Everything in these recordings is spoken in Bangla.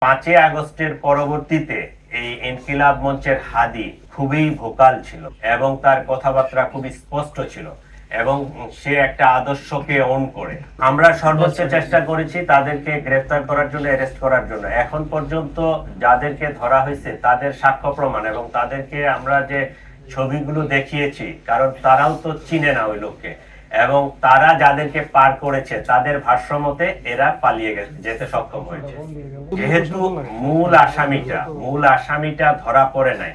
5 আগস্টের পরবর্তীতে এই ইনকিলাব মঞ্চের হাদি খুবই ভোকাল ছিল এবং তার কথাবার্তা খুবই স্পষ্ট ছিল এবং সে একটা আদর্শকে অন করে আমরা সর্বোচ্চ চেষ্টা করেছি তাদেরকে গ্রেফতার করার জন্য, অ্যারেস্ট করার জন্য। এখন পর্যন্ত যাদেরকে ধরা হয়েছে তাদের সাক্ষ্য প্রমাণ এবং তাদেরকে আমরা যে ছবিগুলো দেখিয়েছি, কারণ তারাও তো চিনে না ওই লোককে, এবং তারা যাদেরকে পার করেছে তাদের ভাষ্যমতে এরা পালিয়ে যেতে সক্ষম হয়েছে। যেহেতু মূল আসামিটা ধরা পড়ে নাই,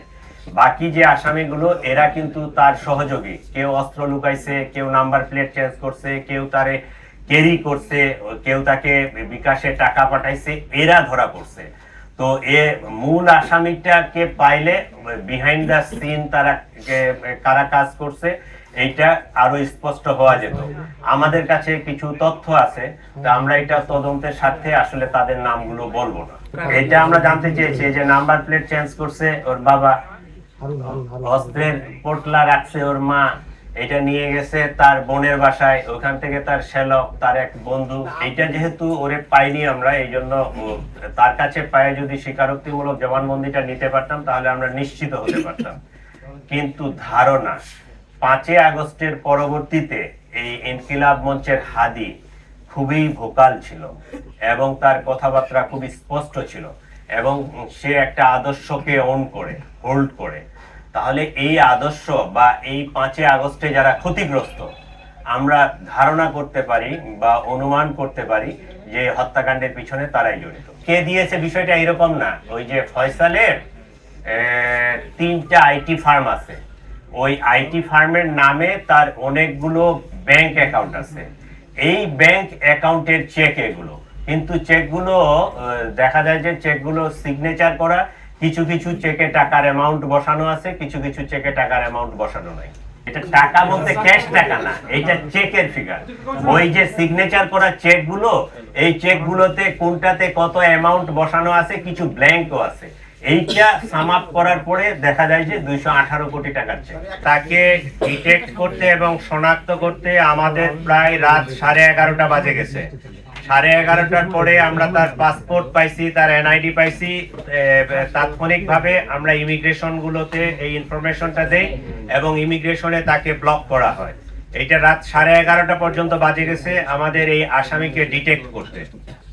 বাকি যে আসামিগুলো এরা কিন্তু তার সহযোগী। কেউ অস্ত্র লুকাইছে, কেউ নাম্বার প্লেট চেঞ্জ করছে, কেউ তারে ক্যারি করছে, কেউ তাকে বিকাশে টাকা পাঠাইছে, এরা ধরা পড়ছে। তো মূল আসামিটাকে পাইলে বিহাইন্ড দ্য সিন তারা কারা কাজ করছে এইটা আরো স্পষ্ট হওয়া যেত। আমাদের কাছে কিছু তথ্য আছে, তো আমরা এটা তদন্তের স্বার্থে আসলে তাদের নামগুলো বলবো না। এটা আমরা জানতে চেয়েছি যে নাম্বার প্লেট চেঞ্জ করছে ওর বাবা, অস্ত্রের পোটলা রাখছে ওর মা, এটা নিয়ে গেছে তার বোনের বাসায়, ওখান থেকে তার শ্যালক, তার এক বন্ধু। এটা যেহেতু ওরে পাইনি আমরা, এই জন্য তার কাছে পায়ে যদি স্বীকারোক্তিমূলক জবানবন্দিটা নিতে পারতাম তাহলে আমরা নিশ্চিত হতে পারতাম। কিন্তু ধারণা 5 আগস্টের পরবর্তীতে এই ইনকিলাব মঞ্চের হাদি খুবই ভোকাল ছিল এবং তার কথাবার্তা খুবই স্পষ্ট ছিল এবং সে একটা আদর্শকে হোল্ড করে। তাহলে এই আদর্শ বা এই 5 আগস্টে যারা ক্ষতিগ্রস্ত, আমরা ধারণা করতে পারি বা অনুমান করতে পারি যে হত্যাকাণ্ডের পিছনে তারাই জড়িত। কে দিয়েছে বিষয়টা এরকম না। ওই যে ফয়সালের 3টা আইটি ফার্ম আছে, ওই আইটি ফার্মের নামে তার অনেকগুলো ব্যাংক অ্যাকাউন্ট আছে। এই ব্যাংক অ্যাকাউন্টের চেক এগুলো, কিন্তু চেকগুলো দেখা যায় যে চেকগুলো সিগনেচার করা, কিছু কিছু চেকে টাকার অ্যামাউন্ট বসানো আছে, কিছু কিছু চেকে টাকার অ্যামাউন্ট বসানো নাই। এটা টাকা বলতে ক্যাশ টাকা না, এটা চেকের ফিগার। ওই যে সিগনেচার করা চেকগুলো, এই চেকগুলোতে কোনটাতে কত অ্যামাউন্ট বসানো আছে, কিছু ব্ল্যাঙ্কও আছে। এইটা সাম আপ করার পরে দেখা যায় যে 218 কোটি টাকার চেক। তাকে ডিটেক্ট করতে এবং শনাক্ত করতে আমাদের প্রায় রাত 11:30 বাজে গেছে। 11:30টার পরে আমরা তার পাসপোর্ট পাইছি, তার এনআইডি পাইছি। তাৎক্ষণিকভাবে আমরা ইমিগ্রেশন গুলোতে এই ইনফরমেশনটা দেই এবং ইমিগ্রেশনে তাকে ব্লক করা হয়। এইটা রাত 11:30 পর্যন্ত বাজে গেছে আমাদের এই আসামিকে ডিটেক্ট করতে।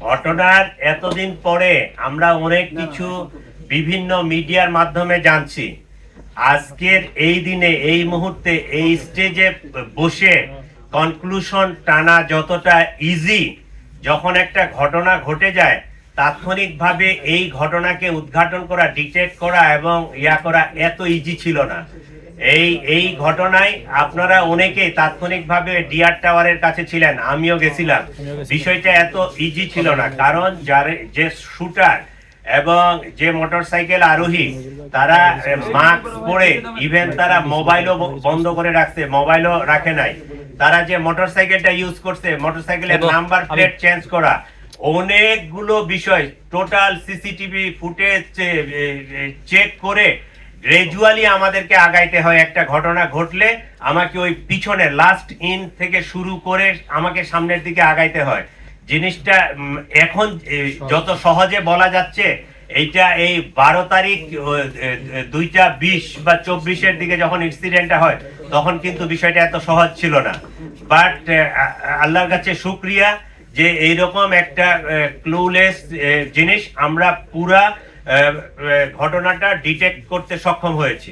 ঘটনার এতদিন পরে আমরা অনেক কিছু বিভিন্ন মিডিয়ার মাধ্যমে জানছি। আজকের এই দিনে, এই মুহূর্তে, এই স্টেজে বসে কনক্লুশন টানা যতটা ইজি, যখন একটা ঘটনা ঘটে যায় তাৎক্ষণিকভাবে এই ঘটনাকে উদ্ঘাটন করা, ডিটেক্ট করা এবং করা এত ইজি ছিল না। এই ঘটনায় আপনারা অনেকেই তাৎক্ষণিকভাবে ডিআর টাওয়ারের কাছে ছিলেন, আমিও গেছিলাম। বিষয়টা এত ইজি ছিল না, কারণ যে শুটার এবং যে মোটরসাইকেল আরোহী তারা মাস্ক পরে, ইভেন তারা মোবাইলও বন্ধ করে রাখছে, মোবাইলও রাখে নাই। তারা যে মোটরসাইকেলটা ইউজ করছে, মোটরসাইকেলের নাম্বার প্লেট চেঞ্জ করা, অনেকগুলো বিষয় টোটাল সিসিটিভি ফুটেজ চেক করে গ্রাজুয়ালি আমাদেরকে আগাইতে হয়। একটা ঘটনা ঘটলে আমাকে ওই পিছনে লাস্ট ইন থেকে শুরু করে আমাকে সামনের দিকে আগাইতে হয়। জিনিসটা এখন যত সহজে বলা যাচ্ছে, এইটা এই 12 তারিখ 2টা20 বা 24-এর দিকে যখন ইনসিডেন্টটা হয় তখন কিন্তু বিষয়টা এত সহজ ছিল না। বাট আল্লাহর কাছে শুকরিয়া যে এইরকম একটা ক্লুলেস জিনিস আমরা পুরা ঘটনাটা ডিটেক্ট করতে সক্ষম হয়েছি।